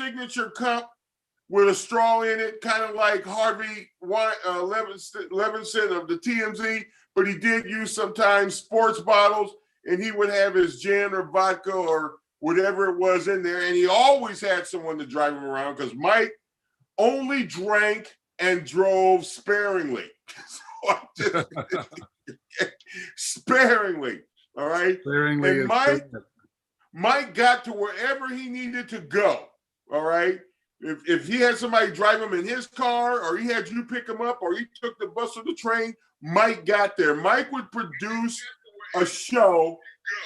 signature cup with a straw in it, kind of like Harvey Levinson of the TMZ, but he did use sometimes sports bottles, and he would have his gin or vodka or whatever it was in there, and he always had someone to drive him around because Mike only drank and drove sparingly. Sparingly, all right? Sparingly. And Mike got to wherever he needed to go, all right? If he had somebody drive him in his car or he had you pick him up or he took the bus or the train, Mike got there. Mike would produce a show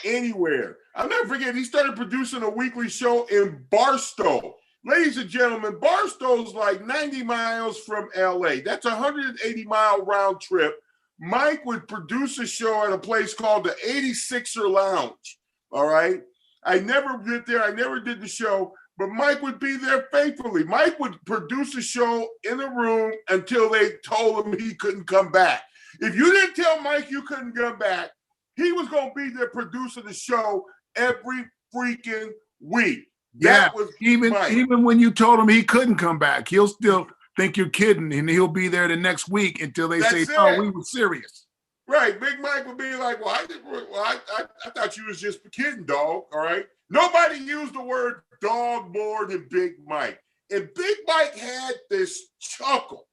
anywhere. I'll never forget, he started producing a weekly show in Barstow. Ladies and gentlemen, Barstow's like 90 miles from LA. That's a 180-mile round trip. Mike would produce a show at a place called the 86er Lounge, all right? I never did there. I never did the show, but Mike would be there faithfully. Mike would produce a show in a room until they told him he couldn't come back. If you didn't tell Mike you couldn't come back, he was going to be there producing the show every freaking week. Yeah, even when you told him he couldn't come back, he'll still think you're kidding, and he'll be there the next week until they say, "No, we were serious." Right, Big Mike would be like, "Well, I thought you was just kidding, dog." All right, nobody used the word dog more than Big Mike, and Big Mike had this chuckle.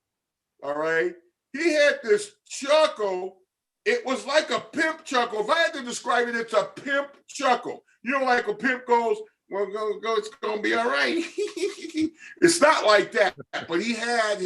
All right, he had this chuckle. It was like a pimp chuckle. If I had to describe it, it's a pimp chuckle. You know, like a pimp goes, "Well, go, it's gonna be all right." It's not like that, but he had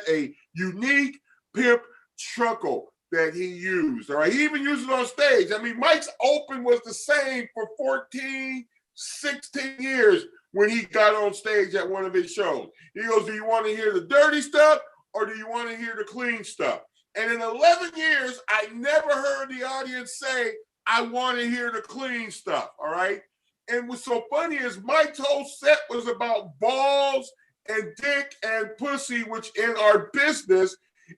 a unique pimp chuckle that he used. All right, he even used it on stage. I mean, Mike's open was the same for 14, 16 years when he got on stage at one of his shows. He goes, "Do you want to hear the dirty stuff or do you want to hear the clean stuff?" And in 11 years, I never heard the audience say, "I want to hear the clean stuff." All right. And what's so funny is Mike's whole set was about balls and dick and pussy, which in our business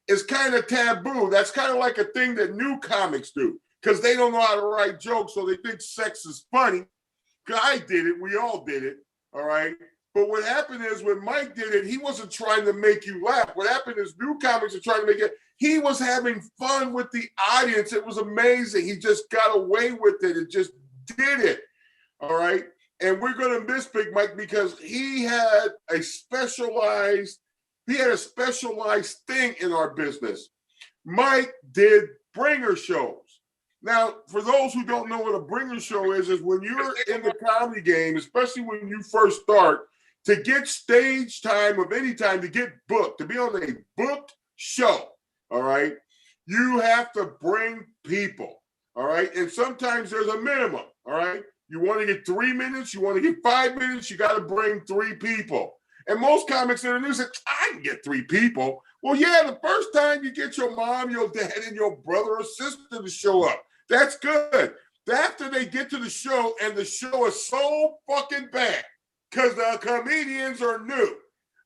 is kind of taboo. That's kind of like a thing that new comics do because they don't know how to write jokes, so they think sex is funny. I did it. We all did it. All right. But what happened is when Mike did it, he wasn't trying to make you laugh. What happened is new comics are trying to make it. He was having fun with the audience. It was amazing. He just got away with it and just did it. All right. And we're going to miss Big Mike because he had a specialized thing in our business. Mike did bringer shows. Now, for those who don't know what a bringer show is when you're in the comedy game, especially when you first start, to get stage time of any time, to get booked, to be on a booked show, all right, you have to bring people, all right? And sometimes there's a minimum, all right? You want to get 3 minutes, you want to get 5 minutes, you got to bring 3 people. And most comics in the news say, "I can get 3 people." Well, yeah, the first time you get your mom, your dad, and your brother or sister to show up. That's good. After they get to the show and the show is so fucking bad because the comedians are new.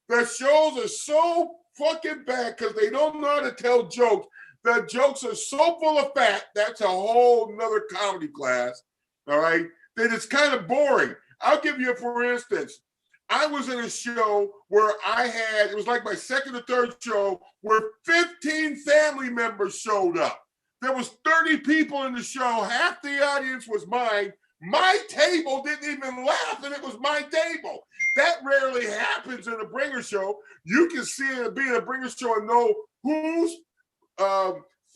The shows are so fucking bad because they don't know how to tell jokes. The jokes are so full of fat. That's a whole nother comedy class. All right. That it's kind of boring. I'll give you, for instance, I was in a show where it was like my second or third show where 15 family members showed up. There was 30 people in the show. Half the audience was mine. My table didn't even laugh, and it was my table. That rarely happens in a bringer show. You can see it being a bringer show and know who's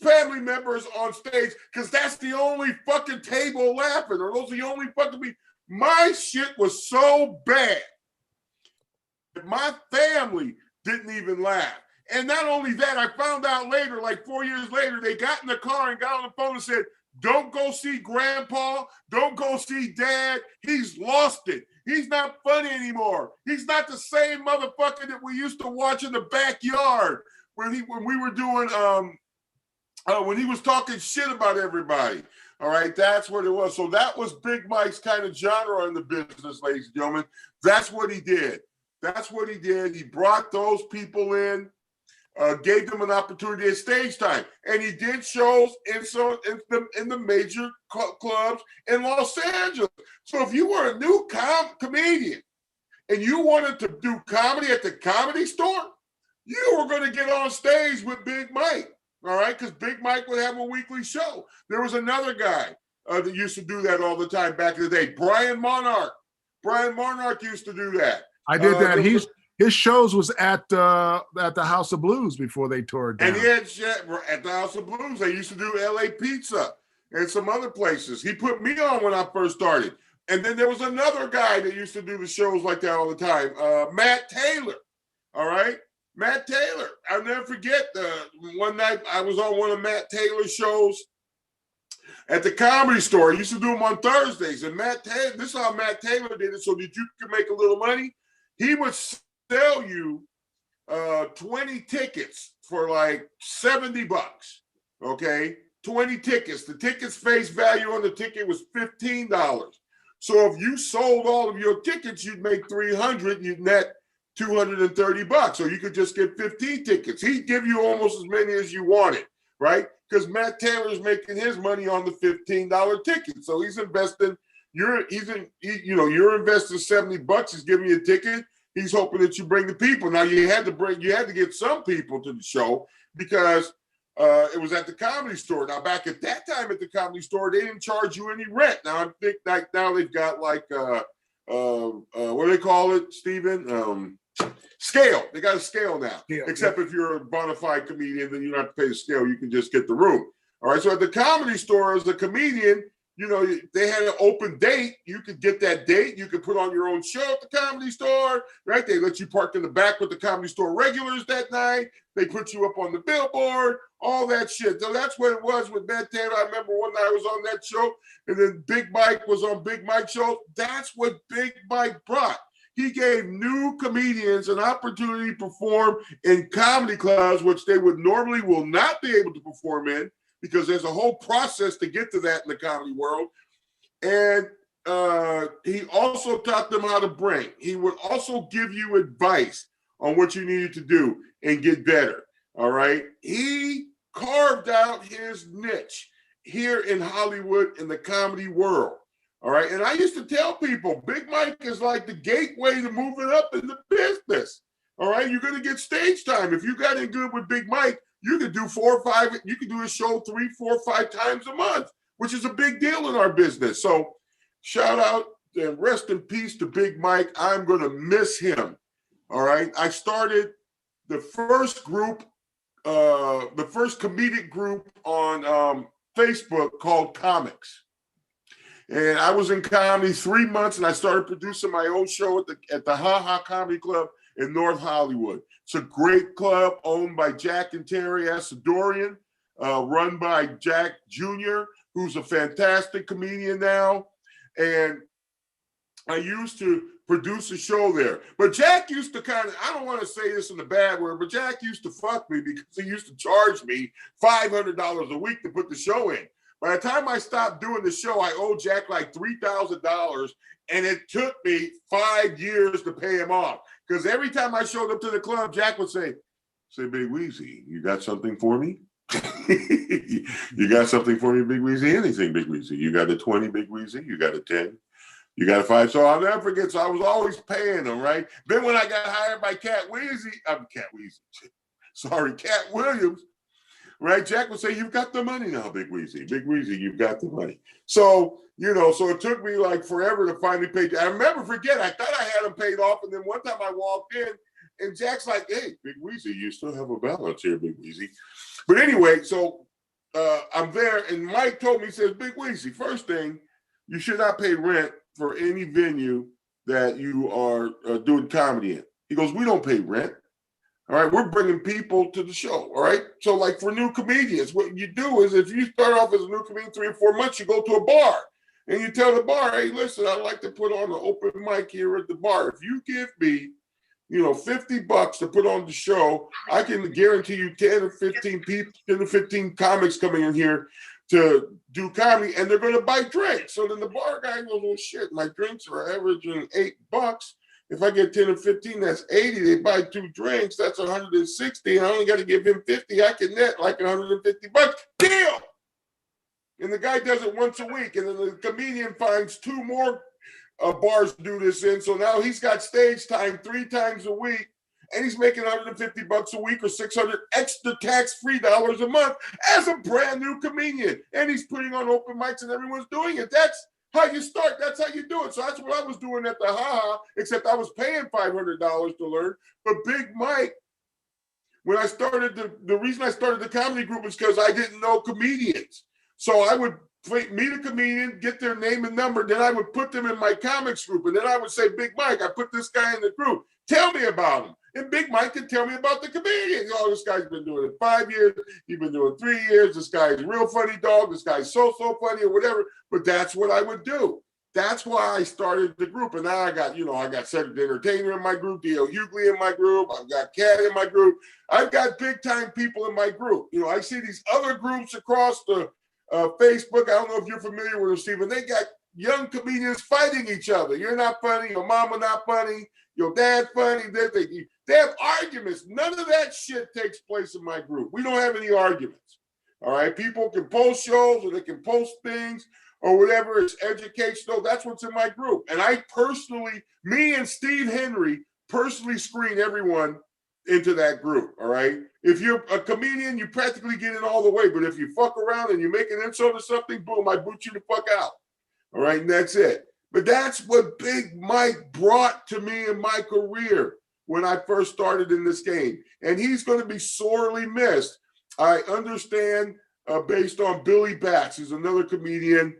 family members on stage because that's the only fucking table laughing, or those are the only fucking people. My shit was so bad that my family didn't even laugh. And not only that, I found out later, like 4 years later, they got in the car and got on the phone and said, "Don't go see Grandpa. Don't go see Dad. He's lost it. He's not funny anymore. He's not the same motherfucker that we used to watch in the backyard when we were doing when he was talking shit about everybody." All right, that's what it was. So that was Big Mike's kind of genre in the business, ladies and gentlemen. That's what he did. That's what he did. He brought those people in. Gave them an opportunity at stage time, and he did shows in the major clubs in Los Angeles. So if you were a new comedian and you wanted to do comedy at the Comedy Store, you were going to get on stage with Big Mike, all right? Because Big Mike would have a weekly show. There was another guy that used to do that all the time back in the day, Brian Monarch. Brian Monarch used to do that. I did that. His shows was at the House of Blues before they tore it down. And he had at the House of Blues. They used to do LA Pizza and some other places. He put me on when I first started. And then there was another guy that used to do the shows like that all the time, Matt Taylor. All right? Matt Taylor. I'll never forget one night I was on one of Matt Taylor's shows at the Comedy Store. He used to do them on Thursdays. And Matt Taylor, this is how Matt Taylor did it so that you could make a little money. He would sell you 20 tickets for like $70. Okay? 20 tickets. The ticket's face value on the ticket was $15. So if you sold all of your tickets, you'd make $300, you'd net $230. So you could just get 15 tickets. He'd give you almost as many as you wanted, right? Because Matt Taylor's making his money on the $15 ticket. So he's investing, you're investing $70, he's giving you a ticket. He's hoping that you bring the people. Now you had to get some people to the show because it was at the Comedy Store. Now back at that time at the Comedy Store, they didn't charge you any rent. Now I think like now they've got like what do they call it, Stephen? Scale. They got a scale now. Yeah, except if you're a bona fide comedian, then you don't have to pay the scale. You can just get the room. All right. So at the Comedy Store, as a comedian, they had an open date. You could get that date. You could put on your own show at the Comedy Store, right? They let you park in the back with the Comedy Store regulars that night. They put you up on the billboard, all that shit. So that's what it was with Matt Taylor. I remember one night I was on that show, and then Big Mike was on Big Mike's show. That's what Big Mike brought. He gave new comedians an opportunity to perform in comedy clubs, which they will not be able to perform in, because there's a whole process to get to that in the comedy world. And he also taught them how to bring. He would also give you advice on what you needed to do and get better, all right? He carved out his niche here in Hollywood in the comedy world, all right? And I used to tell people, Big Mike is like the gateway to moving up in the business, all right? You're going to get stage time. If you got in good with Big Mike, you could do 4 or 5, you could do a show 3, 4, 5 times a month, which is a big deal in our business. So shout out and rest in peace to Big Mike. I'm going to miss him. All right. I started the first group, the first comedic group on Facebook called Comics. And I was in comedy 3 months, and I started producing my own show at the Ha Ha Comedy Club in North Hollywood. It's a great club owned by Jack and Terry Asadorian, run by Jack Jr., who's a fantastic comedian now. And I used to produce a show there. But Jack used to I don't want to say this in a bad word, but Jack used to fuck me because he used to charge me $500 a week to put the show in. By the time I stopped doing the show, I owed Jack like $3,000, and it took me 5 years to pay him off. Because every time I showed up to the club, Jack would say, Big Weezy, you got something for me? You got something for me, Big Weezy? Anything, Big Weezy. You got a 20, Big Weezy? You got a 10? You got a 5? So I'll never forget. So I was always paying him, right? Then when I got hired by Cat Williams, right? Jack would say, you've got the money now, Big Weezy. Big Weezy, you've got the money. So, so it took me like forever to finally pay. I thought I had him paid off. And then one time I walked in and Jack's like, hey, Big Weezy, you still have a balance here, Big Weezy. But anyway, so I'm there and Mike told me, he says, Big Weezy, first thing, you should not pay rent for any venue that you are doing comedy in. He goes, we don't pay rent. All right, we're bringing people to the show, all right? So like for new comedians, what you do is if you start off as a new comedian 3 or 4 months, you go to a bar and you tell the bar, hey, listen, I'd like to put on an open mic here at the bar. If you give me, $50 to put on the show, I can guarantee you 10 or 15 people, 10 or 15 comics coming in here to do comedy, and they're going to buy drinks. So then the bar guy goes, well, shit, my drinks are averaging $8. If I get 10 or 15, that's 80. They buy 2 drinks, that's 160. I only got to give him 50. I can net like $150. Deal! And the guy does it once a week. And then the comedian finds 2 more bars to do this in. So now he's got stage time 3 times a week, and he's making $150 a week or 600 extra tax-free dollars a month as a brand new comedian. And he's putting on open mics and everyone's doing it. That's how you start. That's how you do it. So that's what I was doing at the Ha-Ha, except I was paying $500 to learn. But Big Mike, when I started, the reason I started the comedy group was because I didn't know comedians. So I would meet a comedian, get their name and number, then I would put them in my comics group. And then I would say, Big Mike, I put this guy in the group. Tell me about him. And Big Mike could tell me about the comedian. Oh, this guy's been doing it 5 years. He's been doing 3 years. This guy's a real funny dog. This guy's so funny or whatever. But that's what I would do. That's why I started the group. And now I got Cedric the Entertainer in my group, D.L. Hughley in my group. I've got Cat in my group. I've got big time people in my group. I see these other groups across the Facebook. I don't know if you're familiar with them, Stephen. They got young comedians fighting each other. You're not funny. Your mama not funny. Your dad funny. They have arguments. None of that shit takes place in my group. We don't have any arguments. All right. People can post shows or they can post things or whatever. It's educational. That's what's in my group. And I personally, me and Steve Henry personally screen everyone into that group. All right. If you're a comedian, you practically get in all the way. But if you fuck around and you make an insult or something, boom, I boot you the fuck out. All right. And that's it. But that's what Big Mike brought to me in my career when I first started in this game. And he's going to be sorely missed. I understand based on Billy Batts, who's another comedian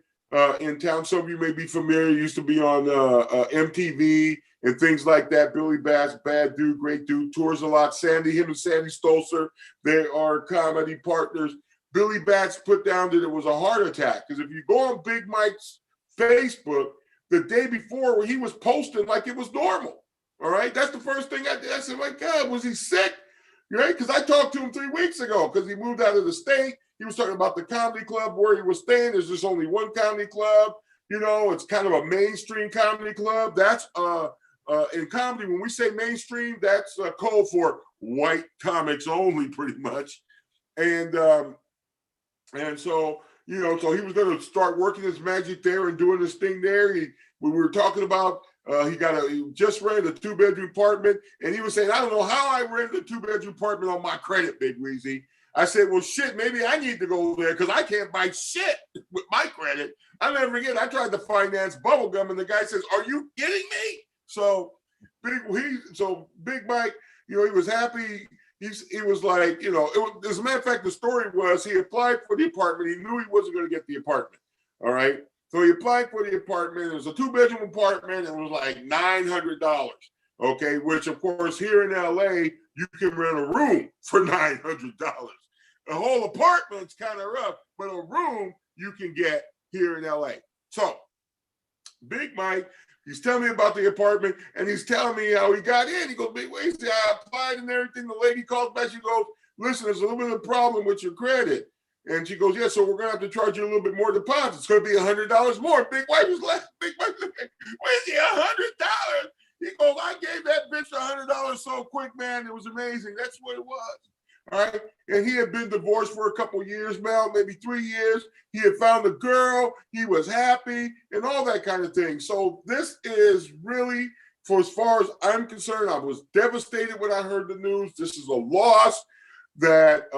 in town. Some of you may be familiar. He used to be on MTV and things like that. Billy Batts, bad dude, great dude, tours a lot. Him and Sandy Stolzer, they are comedy partners. Billy Batts put down that it was a heart attack. Because if you go on Big Mike's Facebook, the day before where he was posting like it was normal. All right. That's the first thing I did. I said, my God, was he sick? Right? Because I talked to him 3 weeks ago because he moved out of the state. He was talking about the comedy club where he was staying. There's just only one comedy club. It's kind of a mainstream comedy club. That's in comedy, when we say mainstream, that's code for white comics only, pretty much. And so, so he was going to start working his magic there and doing this thing there. We were talking about, he just rented a 2-bedroom apartment, and he was saying, I don't know how I rented a 2-bedroom apartment on my credit, Big Weezy. I said, well, shit, maybe I need to go there because I can't buy shit with my credit. I'll never forget, I tried to finance bubblegum, and the guy says, are you kidding me? So Big Mike, he was happy. He was like, as a matter of fact, the story was he applied for the apartment. He knew he wasn't going to get the apartment. All right. So he applied for the apartment. It was a 2-bedroom apartment. It was like $900. Okay. Which, of course, here in LA, you can rent a room for $900. The whole apartment's kind of rough, but a room you can get here in LA. So Big Mike, he's telling me about the apartment, and he's telling me how he got in. He goes, Big Weezy, I applied and everything. The lady calls back. She goes, listen, there's a little bit of a problem with your credit. And she goes, yeah, so we're going to have to charge you a little bit more deposit. It's going to be $100 more. Big Mike was like, Weezy, $100? He goes, I gave that bitch $100 so quick, man. It was amazing. That's what it was. All right. And he had been divorced for a couple of years now, maybe 3 years. He had found a girl. He was happy and all that kind of thing. So this is really, for as far as I'm concerned, I was devastated when I heard the news. This is a loss that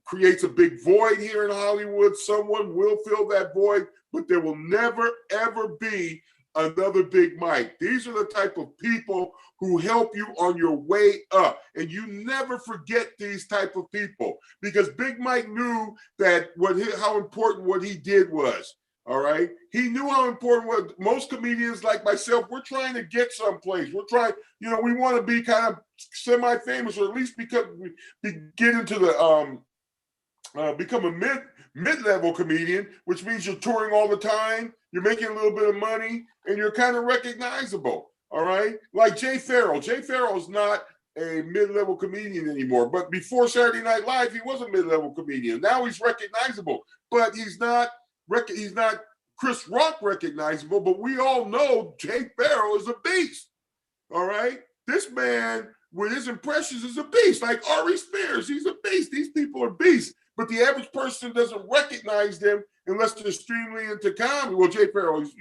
creates a big void here in Hollywood. Someone will fill that void, but there will never, ever be another Big Mike. These are the type of people who help you on your way up. And you never forget these type of people, because Big Mike knew that how important what he did was. All right. He knew how important what most comedians like myself, we're trying to get someplace. We're trying, we want to be kind of semi-famous, or at least get into the become a mid-level comedian, which means you're touring all the time, you're making a little bit of money, and you're kind of recognizable. All right. Like Jay Farrell. Jay Farrell is not a mid-level comedian anymore, but before Saturday Night Live, he was a mid-level comedian. Now he's recognizable, but he's not Chris Rock recognizable, but we all know Jay Farrell is a beast. All right. This man with his impressions is a beast. Like Ari Spears, he's a beast. These people are beasts, but the average person doesn't recognize them unless they're extremely into comedy. Well, Jay Farrell is,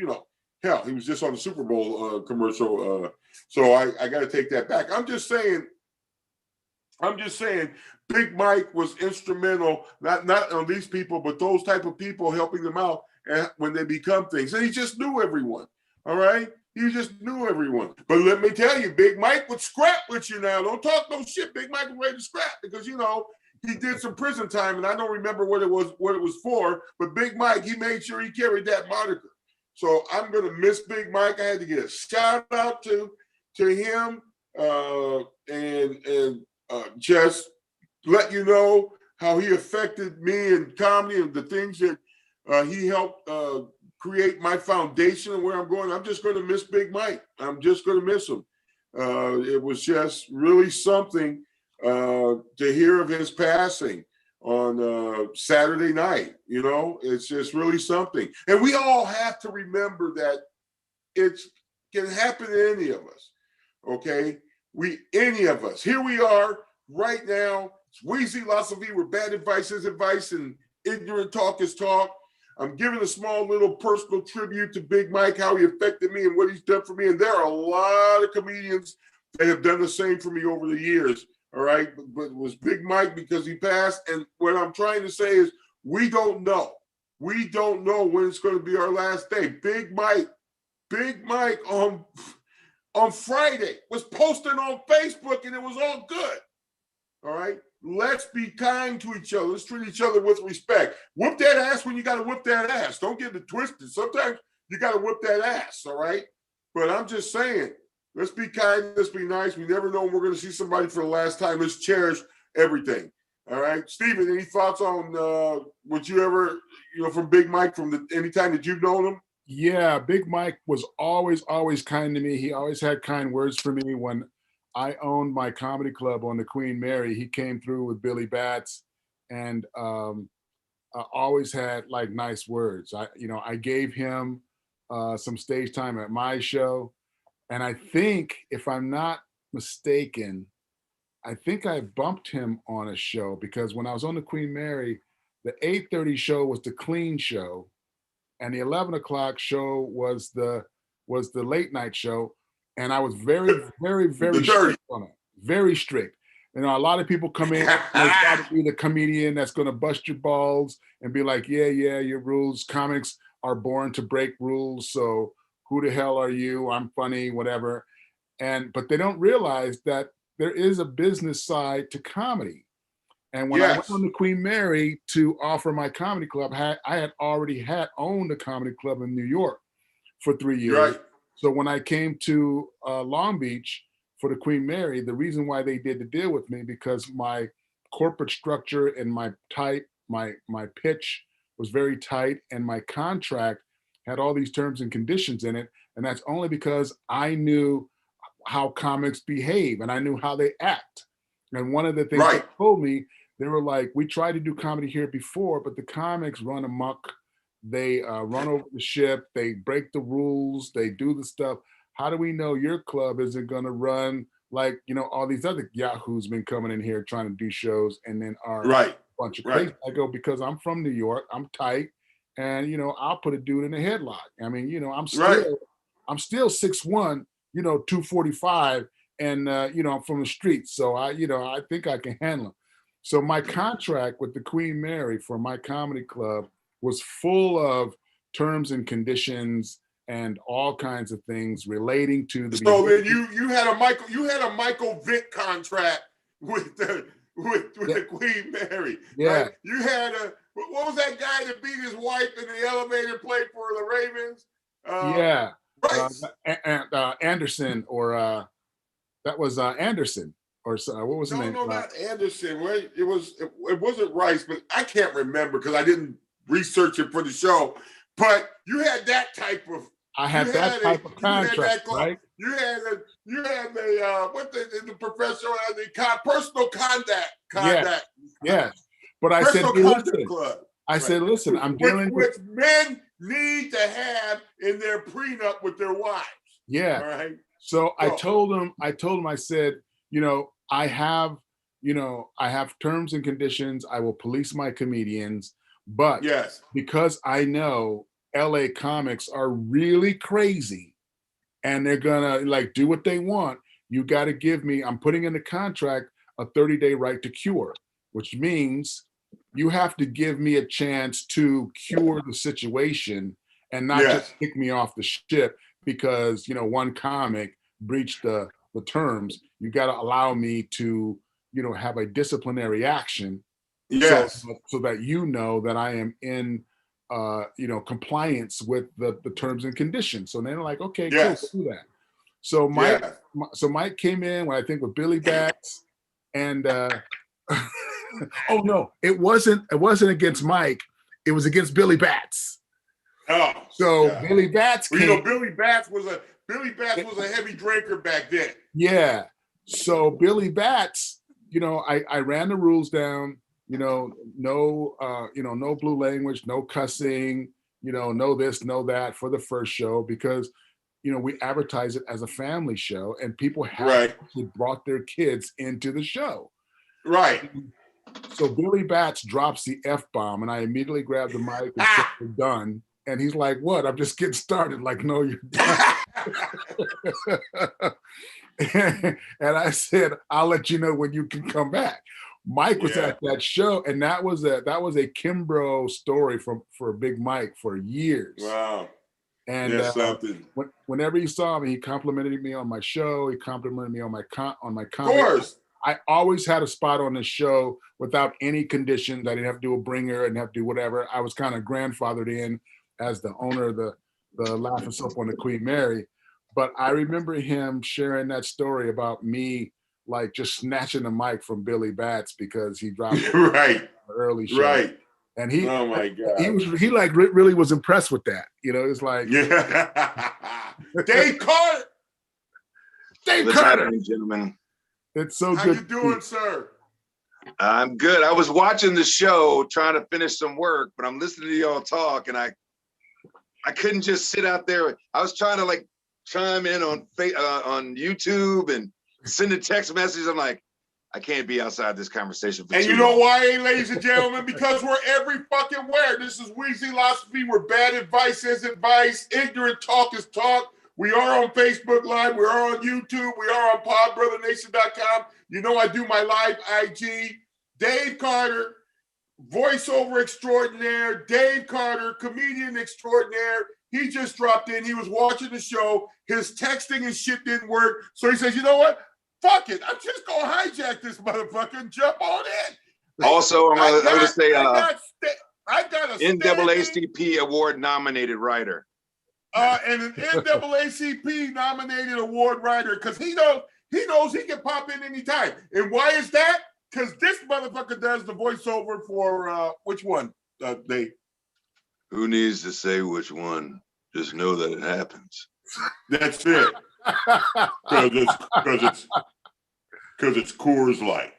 Hell, he was just on the Super Bowl commercial. So I got to take that back. I'm just saying, Big Mike was instrumental, not on these people, but those type of people, helping them out when they become things. And he just knew everyone. All right. He just knew everyone. But let me tell you, Big Mike would scrap with you now. Don't talk no shit. Big Mike was ready to scrap because, you know, he did some prison time, and I don't remember what it was for. But Big Mike, he made sure he carried that moniker. So I'm gonna miss Big Mike. I had to get a shout out to him, and just let you know how he affected me in comedy and the things that he helped create my foundation and where I'm going. I'm just going to miss Big Mike. I'm just going to miss him. It was just really something to hear of his passing on Saturday night. You know, it's just really something. And we all have to remember that it can happen to any of us. Okay? Any of us. Here we are right now. It's Weezy Lasavie, where bad advice is advice and ignorant talk is talk. I'm giving a small little personal tribute to Big Mike, how he affected me and what he's done for me. And there are a lot of comedians that have done the same for me over the years. All right. But it was Big Mike because he passed. And what I'm trying to say is we don't know. We don't know when it's going to be our last day. Big Mike on Friday was posting on Facebook, and it was all good. All right. Let's be kind to each other. Let's treat each other with respect. Whoop that ass when you got to whoop that ass. Don't get it twisted. Sometimes you got to whoop that ass. All right. But I'm just saying, let's be kind. Let's be nice. We never know when we're going to see somebody for the last time. Let's cherish everything. All right. Steven, any thoughts on what you ever, from Big Mike, from any time that you've known him? Yeah. Big Mike was always kind to me. He always had kind words for me. When I owned my comedy club on the Queen Mary, he came through with Billy Bats, and I always had like nice words. I gave him some stage time at my show, and I think, if I'm not mistaken, I think I bumped him on a show, because when I was on the Queen Mary, the 8:30 show was the clean show, and the 11 o'clock show was the late night show. And I was very, very, very strict on it. Very strict. A lot of people come in, they try to be the comedian that's going to bust your balls and be like, yeah, your rules. Comics are born to break rules. So who the hell are you? I'm funny, whatever. But they don't realize that there is a business side to comedy. And when I went on the Queen Mary to offer my comedy club, I had already owned a comedy club in New York for 3 years. Right. So when I came to Long Beach for the Queen Mary, the reason why they did the deal with me, because my corporate structure and my pitch was very tight, and my contract had all these terms and conditions in it. And that's only because I knew how comics behave and I knew how they act. And one of the things they told me, they were like, we tried to do comedy here before, but the comics run amok. They run over the ship. They break the rules. They do the stuff. How do we know your club isn't going to run like, all these other yahoos been coming in here trying to do shows and then are a bunch of crazy? I go, because I'm from New York. I'm tight. And, I'll put a dude in a headlock. I mean, I'm still 6'1", 245. And, I'm from the streets. So I think I can handle them. So my contract with the Queen Mary for my comedy club was full of terms and conditions and all kinds of things relating to the. So then you had a Michael Vick contract with the Queen Mary. Yeah. Right? You had what was that guy that beat his wife in the elevator, played for the Ravens? Anderson, or that was Anderson. Or what was his name? No, not Anderson. Right? It wasn't Rice, but I can't remember because I didn't research it for the show. But you had that type of. I had that type of contract, right? You had the professional had the personal conduct. Yes. But I said, listen, listen, I'm dealing with men need to have in their prenup with their wives. Yeah. All right. So I told him, I said, I have terms and conditions. I will police my comedians, but because I know LA comics are really crazy and they're gonna like do what they want, you got to give me, I'm putting in the contract a 30-day right to cure, which means you have to give me a chance to cure the situation and not just Yes. kick me off the ship because, you know, one comic breached the terms. You got to allow me to, you know, have a disciplinary action Yes. so that you know that I am in you know, compliance with the terms and conditions. So they're like, okay, cool, Yes. we'll do that. So Yes. Mike came in when I think with Billy Bats and oh no, it wasn't against Mike, it was against Billy Bats. Oh, So yeah. Billy Bats Well, came. you know, Billy Bats was a heavy drinker back then. Yeah. So Billy Bats, you know, I ran the rules down, you know, no blue language, no cussing, you know, no this, no that for the first show because, you know, we advertise it as a family show and people have Right. brought their kids into the show. Right. So Billy Bats drops the F-bomb and I immediately grab the mic and say, we're done. And he's like, what? I'm just getting started. Like, no, you're done. And I said, I'll let you know when you can come back. Mike was at that show, and that was a Kimbrough story for Big Mike for years. Wow. And something. Whenever he saw me, he complimented me on my show. He complimented me on my comedy. Of course. I always had a spot on the show without any conditions. I didn't have to do a bringer. I didn't have to do whatever. I was kind of grandfathered in as the owner of the Laughing Soap on the Queen Mary. But I remember him sharing that story about me, like just snatching the mic from Billy Bats because he dropped right early show. Right. And he, oh my God, he like really was impressed with that. You know, it's like, Dave Carter. What's happening, gentlemen? It's so How good. How you doing, sir? I'm good. I was watching the show, trying to finish some work, but I'm listening to y'all talk, and I couldn't just sit out there. I was trying to like chime in on YouTube and send a text message. I'm like, I can't be outside this conversation for and too you know long. why, ladies and gentlemen? Because we're every fucking where. This is Weezy Philosophy, where bad advice is advice, ignorant talk is talk. We are on Facebook Live. We are on YouTube. We are on podbrothernation.com. You know I do my live IG. Dave Carter, voiceover extraordinaire. Dave Carter, comedian extraordinaire. He just dropped in. He was watching the show. His texting and shit didn't work. So he says, you know what? Fuck it. I'm just going to hijack this motherfucker and jump on in. Also, I'm going to say I got a NAACP award nominated writer. And an NAACP nominated award writer, because he knows he can pop in anytime. And why is that? Because this motherfucker does the voiceover for which one? They. Who needs to say which one? Just know that it happens. That's it. Because it's Coors Light.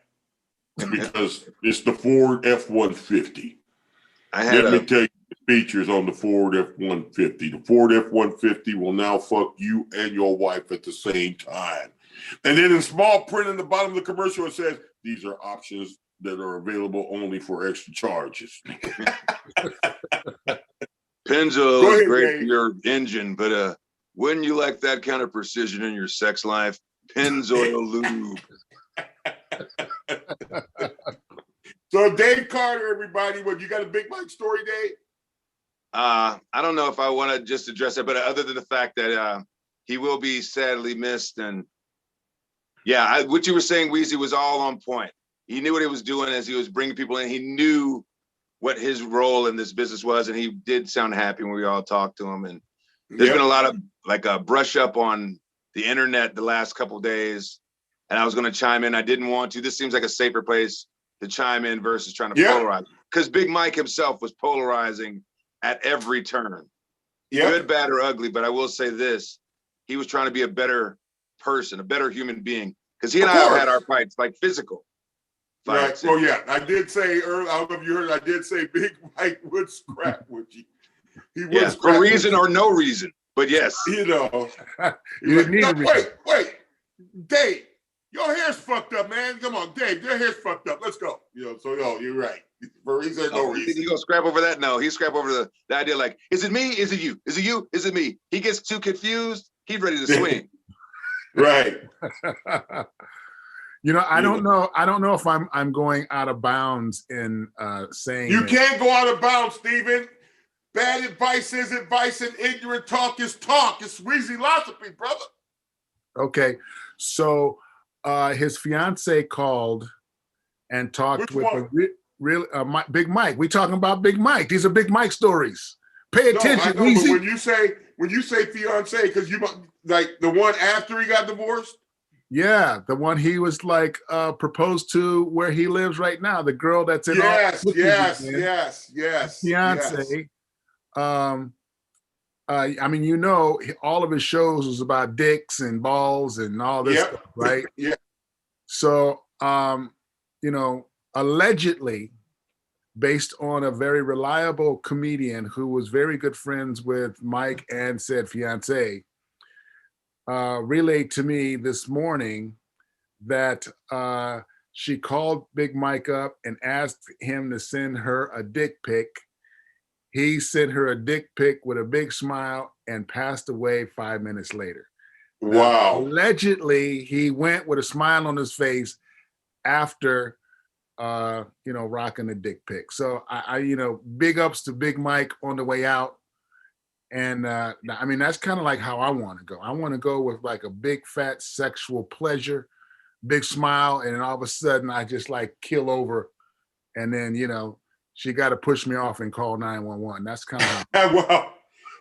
Because it's the Ford F-150. Let me tell you the features on the Ford F-150. The Ford F-150 will now fuck you and your wife at the same time. And then in small print in the bottom of the commercial, it says, these are options that are available only for extra charges. Pennzoil is great for your engine, but wouldn't you like that kind of precision in your sex life? Pennzoil lube. So Dave Carter, everybody, what you got a Big Mike story, Dave? I don't know if I want to just address it, but other than the fact that he will be sadly missed, and yeah, what you were saying, Weezy, was all on point. He knew what he was doing as he was bringing people in. He knew what his role in this business was, and he did sound happy when we all talked to him. And there's been a lot of like a brush up on the internet the last couple of days, and I was going to chime in. I didn't want to. This seems like a safer place to chime in versus trying to polarize, because Big Mike himself was polarizing at every turn, good, bad, or ugly. But I will say this: he was trying to be a better person, a better human being, because he and I have had our fights, like physical fights. Right. Well, yeah, I did say earlier. I don't know if you heard. I did say Big Mike would scrap with you. He would scrap for reason or no reason. But yes, you know, you didn't need a reason. Wait, Dave. Your hair's fucked up, man. Come on, Dave, your hair's fucked up. Let's go. So you're right. For a reason or no reason. He gonna scrap over that? No, he scrap over the idea like, is it me? Is it you? Is it you? Is it me? He gets too confused. He's ready to swing. Right. I don't know. I don't know if I'm going out of bounds in saying you can't go out of bounds, Steven. Bad advice is advice, and ignorant talk is talk. It's Weezy philosophy, brother. Okay, so his fiance called and talked with a real Big Mike. We talking about Big Mike. These are Big Mike stories. Pay attention, no, I know, Weezy. but when you say fiance, because you like the one after he got divorced. Yeah, the one he was like proposed to where he lives right now. The girl that's in yes, fiance. Yes. I mean, all of his shows was about dicks and balls and all this stuff, right? Yeah. So, allegedly, based on a very reliable comedian who was very good friends with Mike and said fiance, relayed to me this morning that she called Big Mike up and asked him to send her a dick pic. He sent her a dick pic with a big smile and passed away 5 minutes later. Wow. Now, allegedly, he went with a smile on his face after, rocking the dick pic. So I big ups to Big Mike on the way out. And I mean, that's kind of like how I want to go. I want to go with like a big fat sexual pleasure, big smile, and then all of a sudden I just like keel over, and then she got to push me off and call 911. That's kind of well.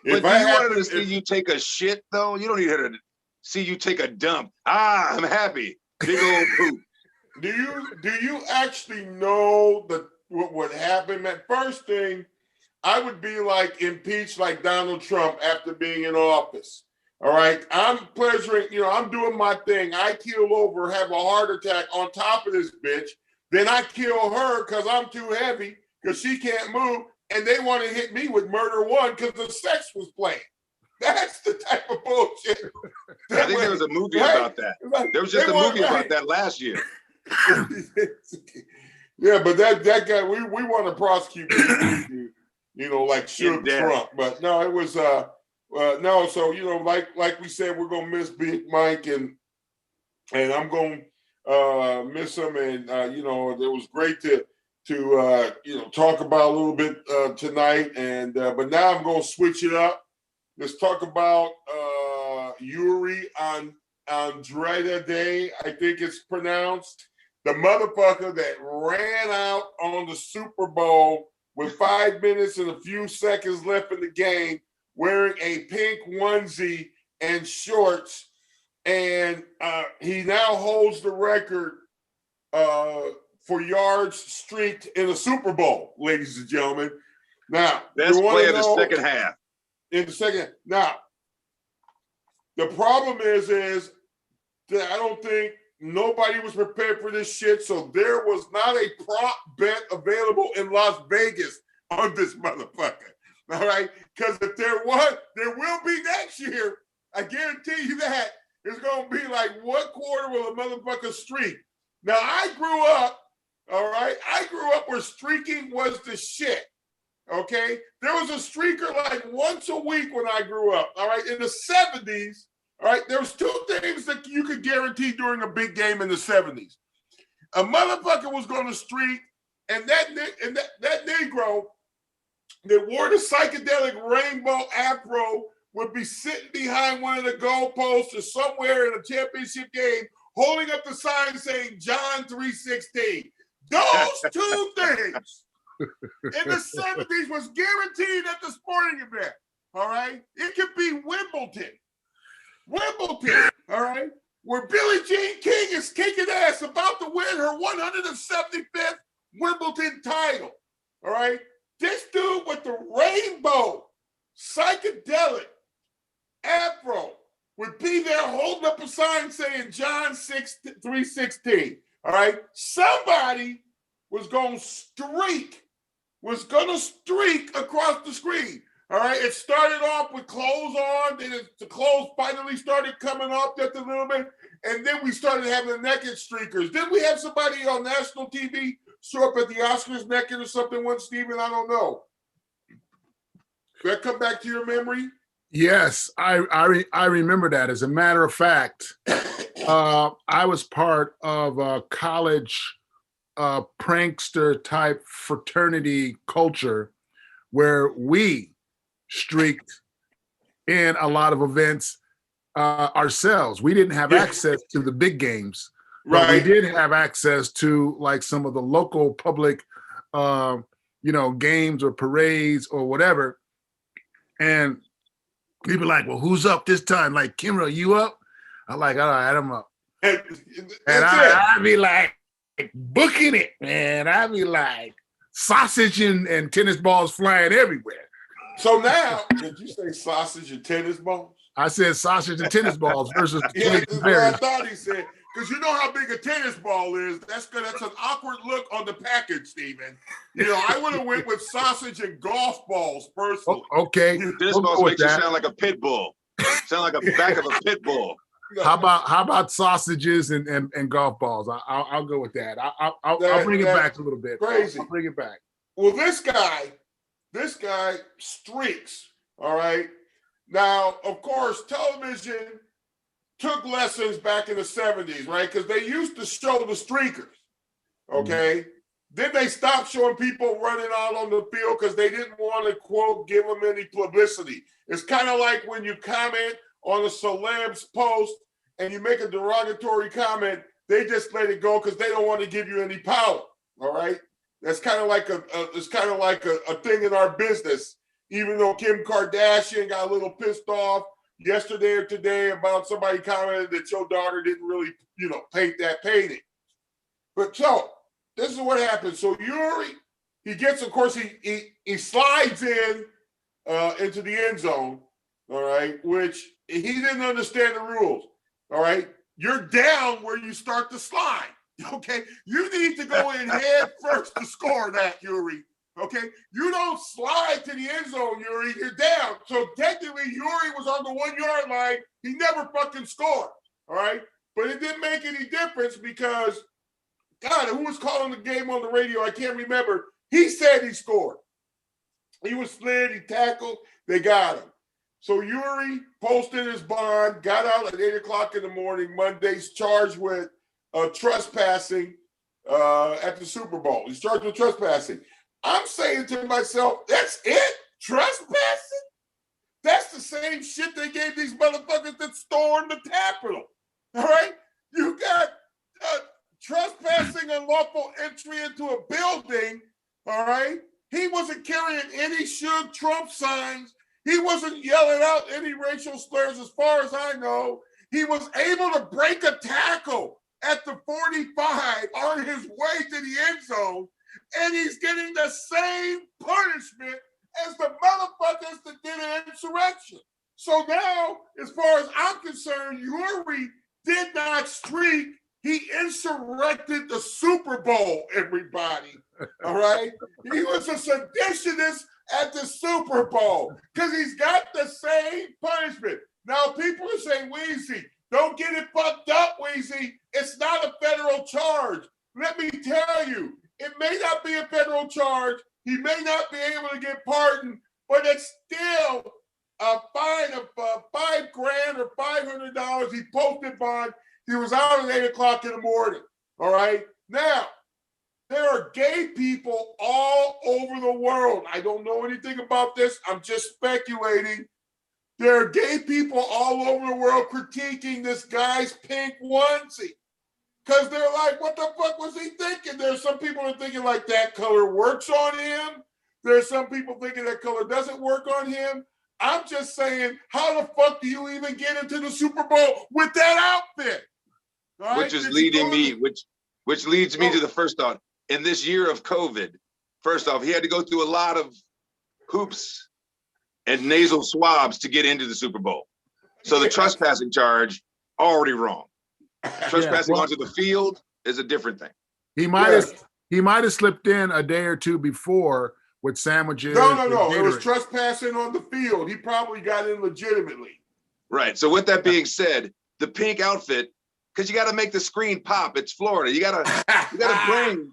But do you want her to see you take a shit though? You don't need her to see you take a dump. I'm happy. Big old poop. Do you actually know what would happen? That first thing, I would be like impeached like Donald Trump after being in office. All right. I'm pleasuring, I'm doing my thing. I keel over, have a heart attack on top of this bitch. Then I kill her because I'm too heavy, because she can't move. And they want to hit me with murder one because the sex was playing. That's the type of bullshit. I think there was a movie about that. There was just a movie about that last year. Yeah, but that guy, we want to prosecute people, like shoot Trump. But no, it was no. So like we said, we're gonna miss Big Mike, and I'm gonna miss him. And it was great to talk about a little bit tonight. And but now I'm gonna switch it up. Let's talk about Yuri Andrade Day, I think it's pronounced. The motherfucker that ran out on the Super Bowl with 5 minutes and a few seconds left in the game, wearing a pink onesie and shorts. And he now holds the record for yards streaked in a Super Bowl, ladies and gentlemen. Now, best play of the second half. In the second, now, the problem is that I don't think nobody was prepared for this shit, so there was not a prop bet available in Las Vegas on this motherfucker. All right? Because if there was, there will be next year. I guarantee you that. It's going to be like, what quarter will a motherfucker streak? Now, I grew up, all right? I grew up where streaking was the shit. Okay, there was a streaker like once a week when I grew up. All right, in the 70s, all right, there was two things that you could guarantee during a big game in the 70s. A motherfucker was going to streak, and that Negro that wore the psychedelic rainbow afro would be sitting behind one of the goalposts or somewhere in a championship game, holding up the sign saying John 3:16. Those two things in the 70s was guaranteed at the sporting event. All right. It could be Wimbledon, all right, where Billie Jean King is kicking ass, about to win her 175th Wimbledon title. All right. This dude with the rainbow psychedelic afro would be there holding up a sign saying John 3:16. All right. Somebody was going to streak across the screen. All right, it started off with clothes on, then the clothes finally started coming off just a little bit, and then we started having the naked streakers. Didn't we have somebody on national TV show up at the Oscars naked or something once, Stephen? I don't know. Did that come back to your memory? Yes, I remember that. As a matter of fact, I was part of a college prankster type fraternity culture where we streaked in a lot of events ourselves. We didn't have access to the big games, but we did have access to like some of the local public, games or parades or whatever. And people like, well, who's up this time? Like, Kimra, you up? I'm like, all right, I'm up. And I'd be like booking it, man. I'd be like sausage and tennis balls flying everywhere. So now, did you say sausage and tennis balls? I said sausage and tennis balls versus yeah, that's what I thought he said. Because you know how big a tennis ball is. That's good. That's an awkward look on the package, Stephen. I would have went with sausage and golf balls personally. Okay. Tennis balls makes you sound like a pit bull. Sound like a back of a pit bull. How about sausages and golf balls? I'll go with that. I'll bring it back a little bit. Crazy. I'll bring it back. Well, this guy streaks. All right. Now, of course, television took lessons back in the 70s, right? Because they used to show the streakers. Okay. Then they stopped showing people running out on the field because they didn't want to, quote, give them any publicity. It's kind of like when you comment on a celeb's post and you make a derogatory comment, they just let it go because they don't want to give you any power. All right. That's kind of like a thing in our business. Even though Kim Kardashian got a little pissed off yesterday or today about somebody commented that your daughter didn't really, paint that painting. But so this is what happens. So Yuri, he gets, of course, he slides in into the end zone. All right, which he didn't understand the rules. All right, you're down where you start to slide. Okay, you need to go in head first to score that, Yuri. Okay, you don't slide to the end zone, Yuri. You're down. So technically, Yuri was on the 1 yard line. He never fucking scored. All right, but it didn't make any difference because, God, who was calling the game on the radio? I can't remember. He said he scored. He was slid. He tackled. They got him. So Yuri posted his bond, got out at 8 o'clock in the morning. Monday's charged with trespassing at the Super Bowl. He's charged with trespassing. I'm saying to myself, that's it? Trespassing? That's the same shit they gave these motherfuckers that stormed the Capitol. All right? You got trespassing, unlawful entry into a building. All right? He wasn't carrying any Should Trump signs. He wasn't yelling out any racial slurs as far as I know. He was able to break a tackle at the 45 on his way to the end zone, and he's getting the same punishment as the motherfuckers that did an insurrection. So now, as far as I'm concerned, Yuri did not streak. He insurrected the Super Bowl, everybody. All right? He was a seditionist at the Super Bowl because he's got the same punishment. Now, people are saying, Weezy, don't get it fucked up, Weezy. It's not a federal charge. Let me tell you, it may not be a federal charge. He may not be able to get pardoned, but it's still a fine of $5,000 or $500. He posted bond. He was out at 8 o'clock in the morning. All right. Now, there are gay people all over the world. I don't know anything about this. I'm just speculating. There are gay people all over the world critiquing this guy's pink onesie. Because they're like, what the fuck was he thinking? There's some people are thinking like that color works on him. There's some people thinking that color doesn't work on him. I'm just saying, how the fuck do you even get into the Super Bowl with that outfit? Right? Which is leading me, which leads me to the first thought. In this year of COVID, first off, he had to go through a lot of hoops and nasal swabs to get into the Super Bowl. So the trespassing charge, already wrong. Trespassing onto the field is a different thing. He might have slipped in a day or two before with sandwiches. No. It was Gatorade. trespassing on the field. He probably got in legitimately. Right. So with that being said, the pink outfit, because you got to make the screen pop. It's Florida. You gotta bring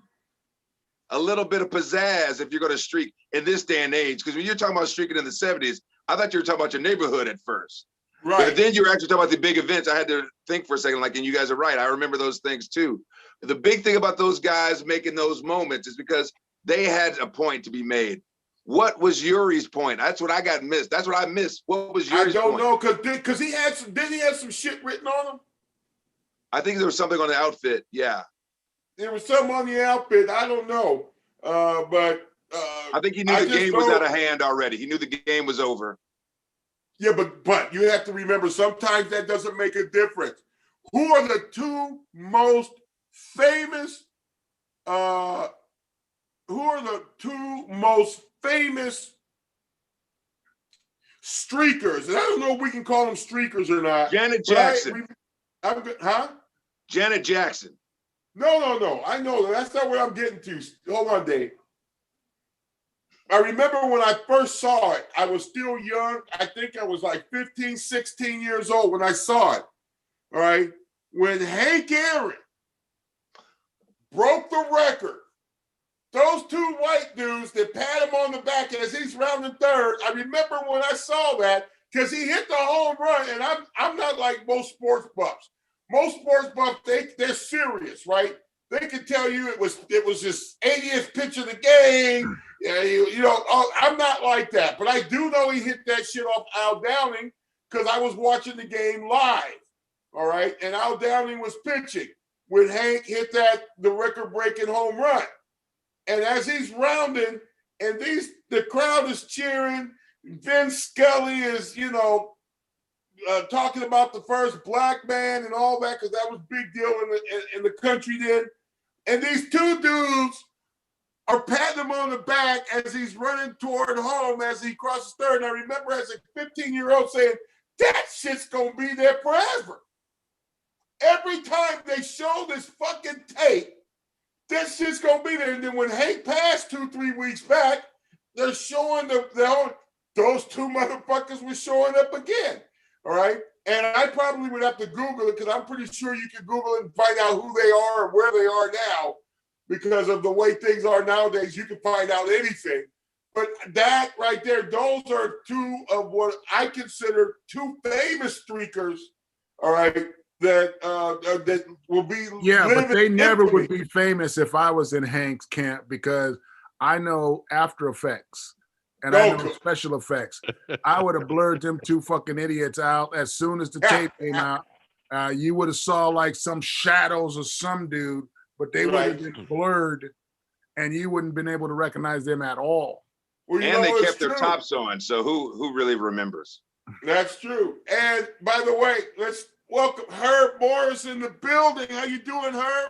a little bit of pizzazz if you're going to streak in this day and age. Because when you're talking about streaking in the 70s, I thought you were talking about your neighborhood at first. Right. But then you were actually talking about the big events. I had to think for a second, like, and you guys are right. I remember those things too. The big thing about those guys making those moments is because they had a point to be made. What was Yuri's point? That's what I got missed. That's what I missed. What was Yuri's point? I don't know, because he had some shit written on him? I think there was something on the outfit. Yeah. There was something on the outfit. I don't know. But I think he knew the game was out of hand already. He knew the game was over. Yeah, but you have to remember, sometimes that doesn't make a difference. Who are the two most famous streakers? And I don't know if we can call them streakers or not. Janet Jackson. Huh? Janet Jackson. No. I know that's not what I'm getting to. Hold on, Dave. I remember when I first saw it, I was still young. I think I was like 15, 16 years old when I saw it. All right. When Hank Aaron broke the record, those two white dudes that pat him on the back as he's rounding third, I remember when I saw that because he hit the home run, and I'm not like most sports buffs. Most sports buffs, they're serious, right? They could tell you it was his 80th pitch of the game. Yeah, I'm not like that, but I do know he hit that shit off Al Downing because I was watching the game live. All right, and Al Downing was pitching when Hank hit the record-breaking home run, and as he's rounding, and the crowd is cheering. Vin Scully is talking about the first black man and all that because that was a big deal in the country then. And these two dudes are patting him on the back as he's running toward home as he crosses third. And I remember as a 15-year-old saying, that shit's going to be there forever. Every time they show this fucking tape, that shit's going to be there. And then when Hank passed 2-3 weeks back, they're showing those two motherfuckers were showing up again. All right? And I probably would have to Google it because I'm pretty sure you can Google it and find out who they are and where they are now because of the way things are nowadays. You can find out anything. But that right there, those are two of what I consider two famous streakers, all right, that will be but they never would be famous if I was in Hank's camp because I know After Effects. And I know special effects. I would have blurred them two fucking idiots out as soon as the tape came out. You would have saw like some shadows of some dude, but they would have been blurred, and you wouldn't been able to recognize them at all. Well, and they kept their tops on, so who really remembers? That's true. And by the way, let's welcome Herb Morris in the building. How you doing, Herb?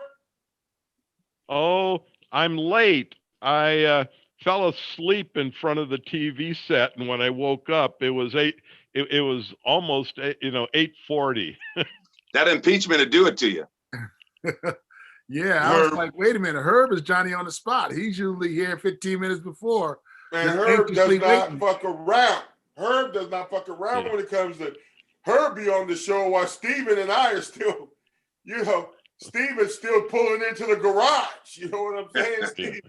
Oh, I'm late. I fell asleep in front of the TV set, and when I woke up, it was it was almost 8:40. That impeachment would do it to you. Yeah, I was like, wait a minute, Herb is Johnny on the spot. He's usually here 15 minutes before. And Herb does not fuck around. Herb does not fuck around when it comes to Herb be on the show while Steven and I are still, Steven's still pulling into the garage. You know what I'm saying?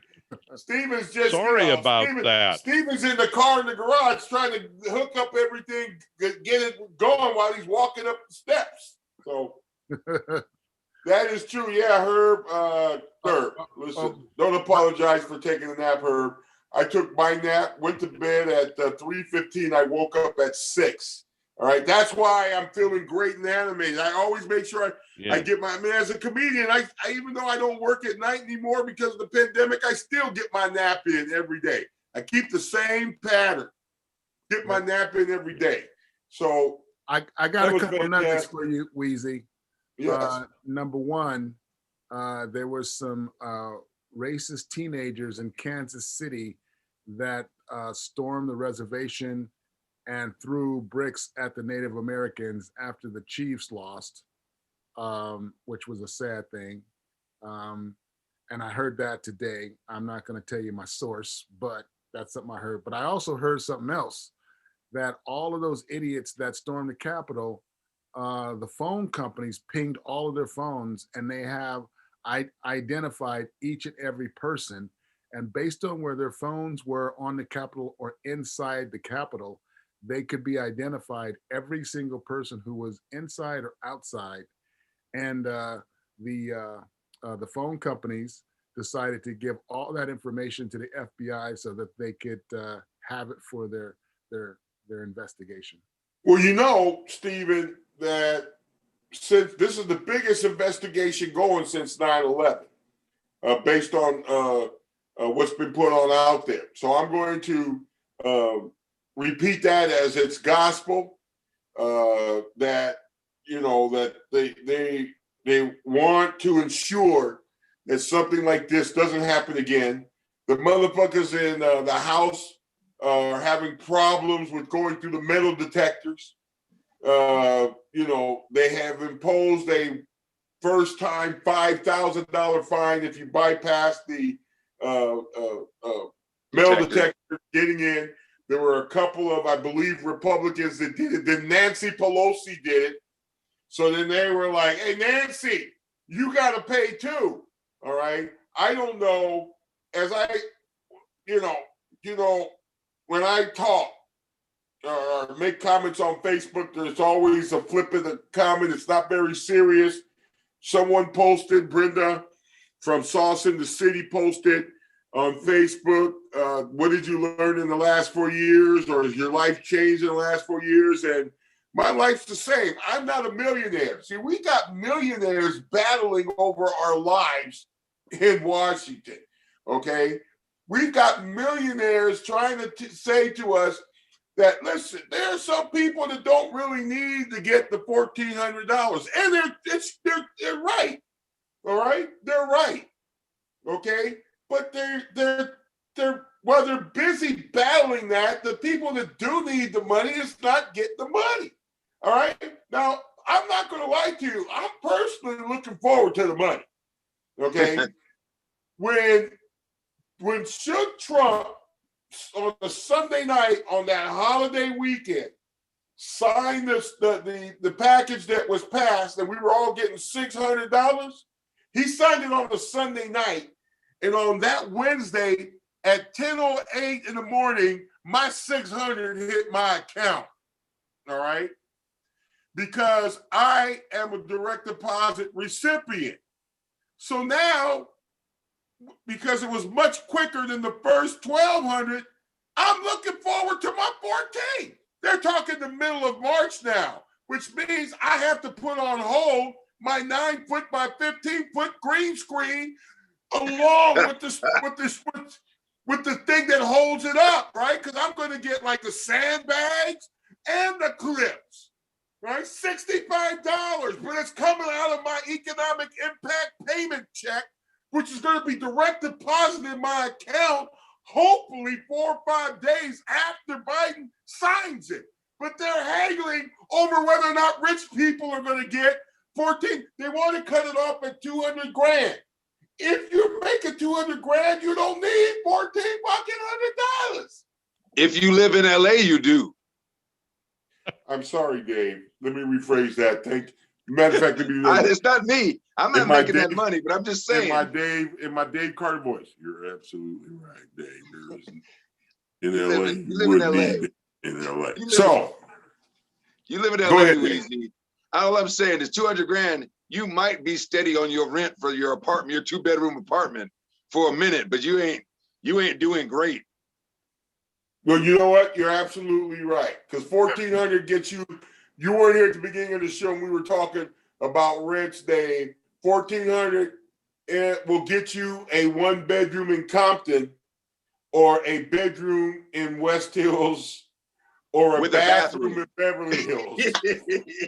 Steven's just sorry about that. Steven's in the car in the garage trying to hook up everything, get it going while he's walking up the steps. So that is true. Yeah, Herb. Listen, don't apologize for taking a nap, Herb. I took my nap, went to bed at 3:15. I woke up at 6. All right, that's why I'm feeling great and animated. I always make sure I get as a comedian, I even though I don't work at night anymore because of the pandemic, I still get my nap in every day. I keep the same pattern. Get my nap in every day. So I got a couple nuggets for you, Weezy. Yes. Number one, there was some racist teenagers in Kansas City that stormed the reservation and threw bricks at the Native Americans after the Chiefs lost, which was a sad thing. And I heard that today. I'm not going to tell you my source, but That's something I heard. But I also heard something else, that all of those idiots that stormed the Capitol, the phone companies pinged all of their phones, and they have identified each and every person. And based on where their phones were on the Capitol or inside the Capitol, they could be identified, every single person who was inside or outside. And the phone companies decided to give all that information to the FBI so that they could have it for their investigation. Well, you know, Stephen, that since this is the biggest investigation going since 9/11, based on what's been put on out there. So I'm going to repeat that as it's gospel, that, you know, that they want to ensure that something like this doesn't happen again. The motherfuckers in the House are having problems with going through the metal detectors. You know, they have imposed a first time $5,000 fine if you bypass the metal detector getting in. There were a couple of, I believe, Republicans that did it. Then Nancy Pelosi did it. So then they were like, hey, Nancy, you got to pay too. All right. I don't know. As I, you know, when I talk or make comments on Facebook, there's always a flip of the comment. It's not very serious. Someone posted, Brenda from Sauce in the City posted on Facebook, what did you learn in the last 4 years? Or has your life changed in the last 4 years? And my life's the same. I'm not a millionaire. See, we got millionaires battling over our lives in Washington, okay? We've got millionaires trying to say to us that, listen, there are some people that don't really need to get the $1,400. And they're right, all right? They're right, okay? But while they're busy battling that, the people that do need the money is not getting the money, all right? Now, I'm not going to lie to you. I'm personally looking forward to the money, okay? When Shook Trump on a Sunday night on that holiday weekend signed the package that was passed and we were all getting $600, he signed it on a Sunday night. And on that Wednesday at 10:08 in the morning, my 600 hit my account, all right? Because I am a direct deposit recipient. So now, because it was much quicker than the first 1,200, I'm looking forward to my 14. They're talking the middle of March now, which means I have to put on hold my 9-foot by 15-foot green screen along with the thing that holds it up, right? Because I'm going to get like the sandbags and the clips, right? $65, but it's coming out of my economic impact payment check, which is going to be direct deposited in my account, hopefully 4 or 5 days after Biden signs it. But they're haggling over whether or not rich people are going to get 14. They want to cut it off at 200 grand. If you're making 200 grand, you don't need 14 fucking $100. If you live in LA, you do. I'm sorry, Dave. Let me rephrase that. Thank you. Matter of fact, It's not me. I'm not making that money, but I'm just saying. In my Dave Carter voice, you're absolutely right, Dave. There isn't in LA. You wouldn't need it in LA. You live in LA, Weezy. All I'm saying is 200 grand. You might be steady on your rent for your apartment, your 2-bedroom apartment, for a minute, but you ain't doing great. Well, you know what? You're absolutely right. Because 1,400 gets you. You weren't here at the beginning of the show. And we were talking about rents, Dave. 1,400 will get you a 1-bedroom in Compton, or a bedroom in West Hills, or a bathroom in Beverly Hills.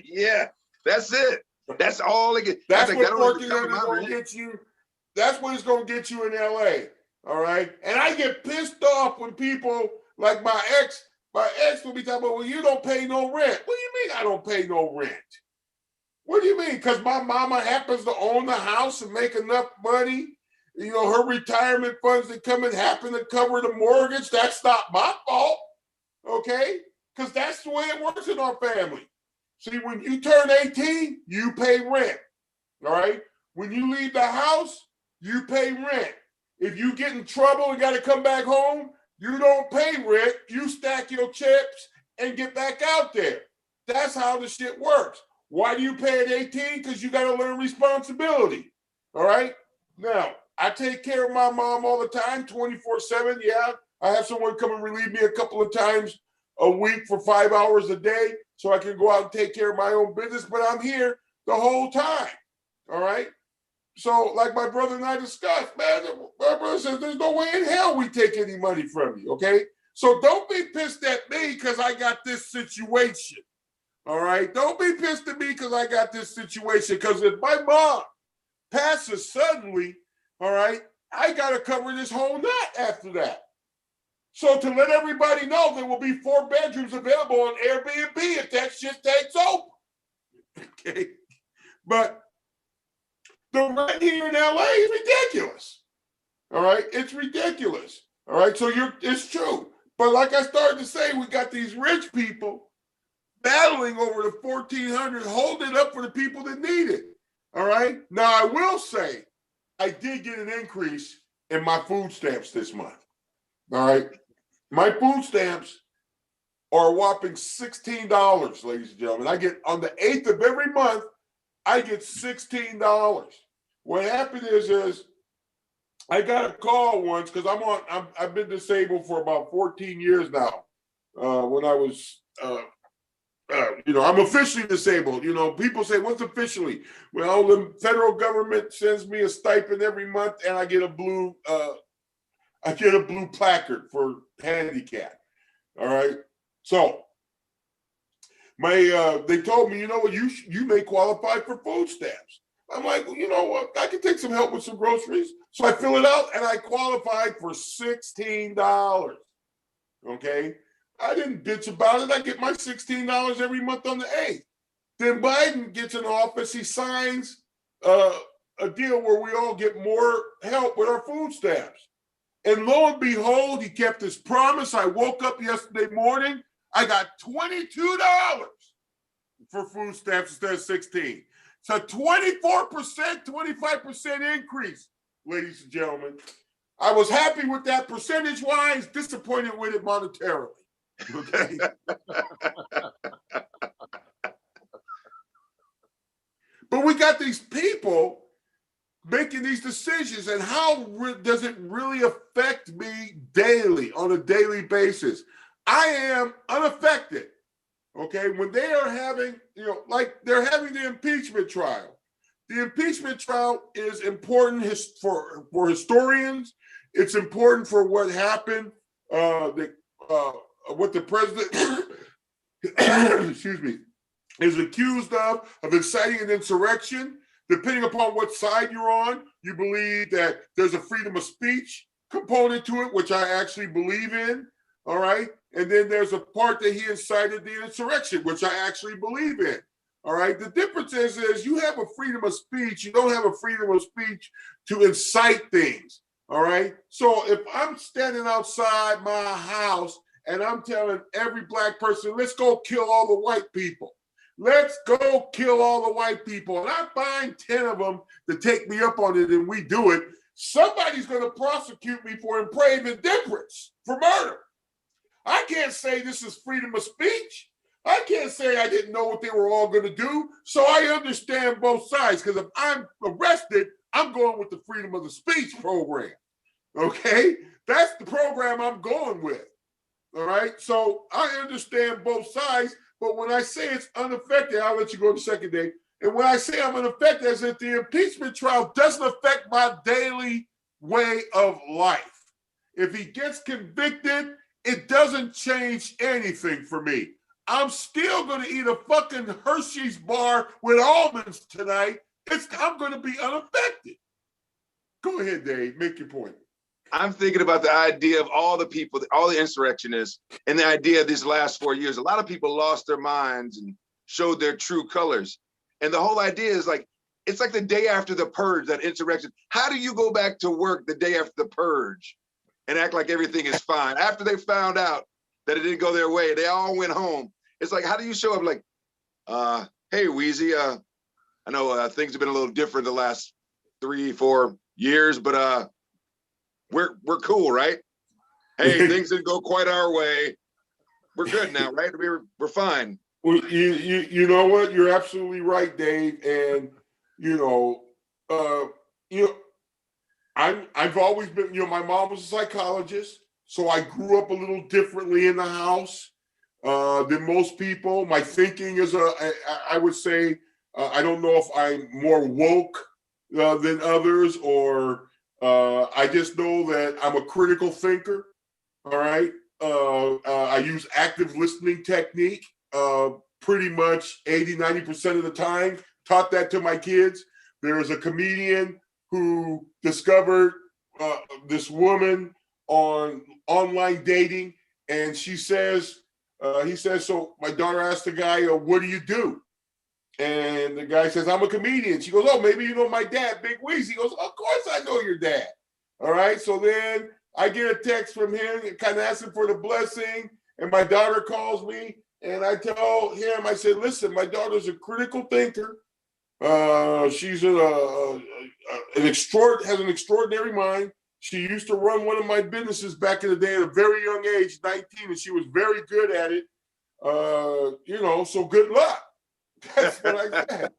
Yeah, that's it. That's all it gets. That's what 1,400 is going to get you. That's what it's going to get you in LA. All right. And I get pissed off when people like my ex will be talking about, well, you don't pay no rent. What do you mean I don't pay no rent? What do you mean? Because my mama happens to own the house and make enough money her retirement funds that come and happen to cover the mortgage, that's not my fault, okay? Because that's the way it works in our family. See, when you turn 18, you pay rent, all right? When you leave the house, you pay rent. If you get in trouble and got to come back home, you don't pay rent. You stack your chips and get back out there. That's how the shit works. Why do you pay at 18? Because you got to learn responsibility, all right? Now, I take care of my mom all the time, 24/7. Yeah, I have someone come and relieve me a couple of times a week for 5 hours a day so I can go out and take care of my own business, but I'm here the whole time, all right? So like my brother and I discussed, man, my brother says there's no way in hell we take any money from you, okay? So don't be pissed at me because I got this situation, all right? Don't be pissed at me because I got this situation, because if my mom passes suddenly, all right, I got to cover this whole nut after that. So to let everybody know, there will be 4 bedrooms available on Airbnb if that shit takes over. Okay. But the rent here in LA is ridiculous. All right. It's ridiculous. All right. So it's true. But like I started to say, we got these rich people battling over the 1,400, holding it up for the people that need it. All right. Now I will say I did get an increase in my food stamps this month. All right. My food stamps are a whopping $16, ladies and gentlemen. I get on the 8th of every month, I get $16. What happened is I got a call once because I've been disabled for about 14 years now. When I was, I'm officially disabled. People say, what's officially? Well, the federal government sends me a stipend every month, and I get a blue placard for handicap. All right. So they told me, you know what, you may qualify for food stamps. I'm like, well, you know what? I can take some help with some groceries. So I fill it out and I qualified for $16. Okay. I didn't bitch about it. I get my $16 every month on the 8th. Then Biden gets in office. He signs a deal where we all get more help with our food stamps. And lo and behold, he kept his promise. I woke up yesterday morning. I got $22 for food stamps instead of 16. So 24%, 25% increase, ladies and gentlemen. I was happy with that percentage-wise, disappointed with it monetarily. Okay. But we got these people making these decisions, and how does it really affect me daily, on a daily basis? I am unaffected, okay? When they are having, like they're having the impeachment trial. The impeachment trial is important for historians. It's important for what happened, what the president, excuse me, is accused of inciting an insurrection. Depending upon what side you're on, you believe that there's a freedom of speech component to it, which I actually believe in, all right? And then there's a part that he incited the insurrection, which I actually believe in, all right? The difference is you have a freedom of speech. You don't have a freedom of speech to incite things, all right? So if I'm standing outside my house and I'm telling every black person, let's go kill all the white people. Let's go kill all the white people. And I find 10 of them to take me up on it and we do it. Somebody's going to prosecute me for imprave indifference, for murder. I can't say this is freedom of speech. I can't say I didn't know what they were all going to do. So I understand both sides, because if I'm arrested, I'm going with the freedom of the speech program. Okay? That's the program I'm going with. All right? So I understand both sides. But when I say it's unaffected, I'll let you go the second day. And when I say I'm unaffected, as if the impeachment trial doesn't affect my daily way of life. If he gets convicted, it doesn't change anything for me. I'm still going to eat a fucking Hershey's bar with almonds tonight. I'm going to be unaffected. Go ahead, Dave. Make your point. I'm thinking about the idea of all the people, all the insurrectionists, and the idea of these last 4 years. A lot of people lost their minds and showed their true colors. And the whole idea is like, it's like the day after the purge, that insurrection. How do you go back to work the day after the purge and act like everything is fine? After they found out that it didn't go their way, they all went home. It's like, how do you show up like, hey, Weezy, I know things have been a little different the last 3-4 years, but we're cool, right? Hey, things didn't go quite our way. We're good now, right? We're fine. Well, you know what? You're absolutely right, Dave. And you know, I've always been, my mom was a psychologist, so I grew up a little differently in the house than most people. My thinking is I would say, I don't know if I'm more woke than others, or I just know that I'm a critical thinker. All right. I use active listening technique pretty much 80-90% of the time. Taught that to my kids. There was a comedian who discovered this woman on online dating, and he says, so my daughter asked the guy, what do you do? And the guy says, I'm a comedian. She goes, oh, maybe you know my dad, Bigg Weezy. He goes, of course I know your dad. All right. So then I get a text from him, kind of asking for the blessing. And my daughter calls me, and I tell him, I said, listen, my daughter's a critical thinker. She's has an extraordinary mind. She used to run one of my businesses back in the day at a very young age, 19, and she was very good at it. So good luck. That's what I said,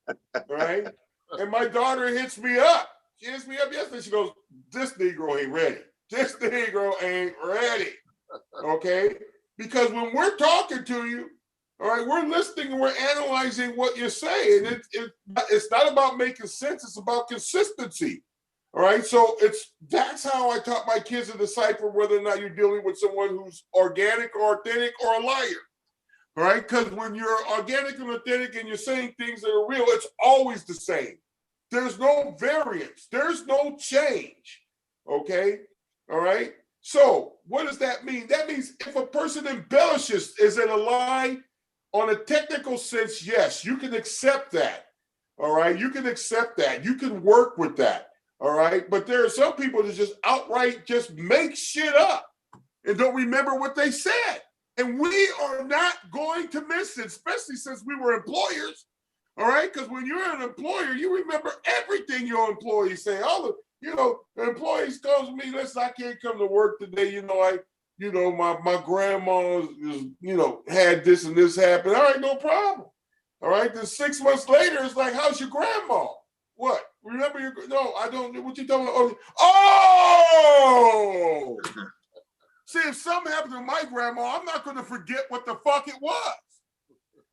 right? And my daughter hits me up. She hits me up yesterday. She goes, this Negro ain't ready. This Negro ain't ready, okay? Because when we're talking to you, all right, we're listening and we're analyzing what you're saying. It's not about making sense. It's about consistency, all right? So that's how I taught my kids to decipher whether or not you're dealing with someone who's organic or authentic or a liar. All right, because when you're organic and authentic and you're saying things that are real, it's always the same. There's no variance. There's no change. Okay, all right. So what does that mean? That means if a person embellishes, is it a lie? On a technical sense, yes, you can accept that. All right, you can accept that. You can work with that. All right, but there are some people that just outright just make shit up and don't remember what they said. And we are not going to miss it, especially since we were employers, all right? Because when you're an employer, you remember everything your employees say. All the employees come to me, listen, I can't come to work today. My grandma is, had this and this happen. All right, no problem. All right, then 6 months later, it's like, how's your grandma? What? Remember no, I don't, what you talking about? Oh! See, if something happened to my grandma, I'm not going to forget what the fuck it was.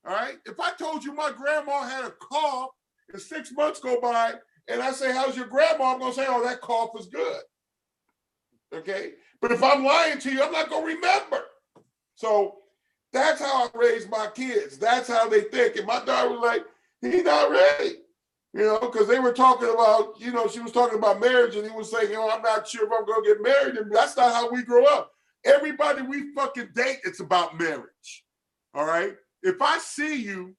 All right? If I told you my grandma had a cough and 6 months go by and I say, how's your grandma? I'm going to say, oh, that cough is good. Okay? But if I'm lying to you, I'm not going to remember. So that's how I raise my kids. That's how they think. And my daughter was like, he's not ready. Because they were talking about, she was talking about marriage and he was saying, I'm not sure if I'm going to get married. And that's not how we grow up. Everybody we fucking date, it's about marriage. All right? If I see you,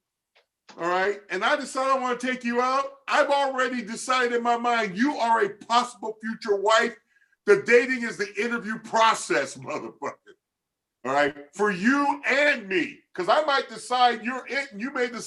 all right, and I decide I want to take you out, I've already decided in my mind you are a possible future wife. The dating is the interview process, motherfucker. All right? For you and me. Because I might decide you're it and you may decide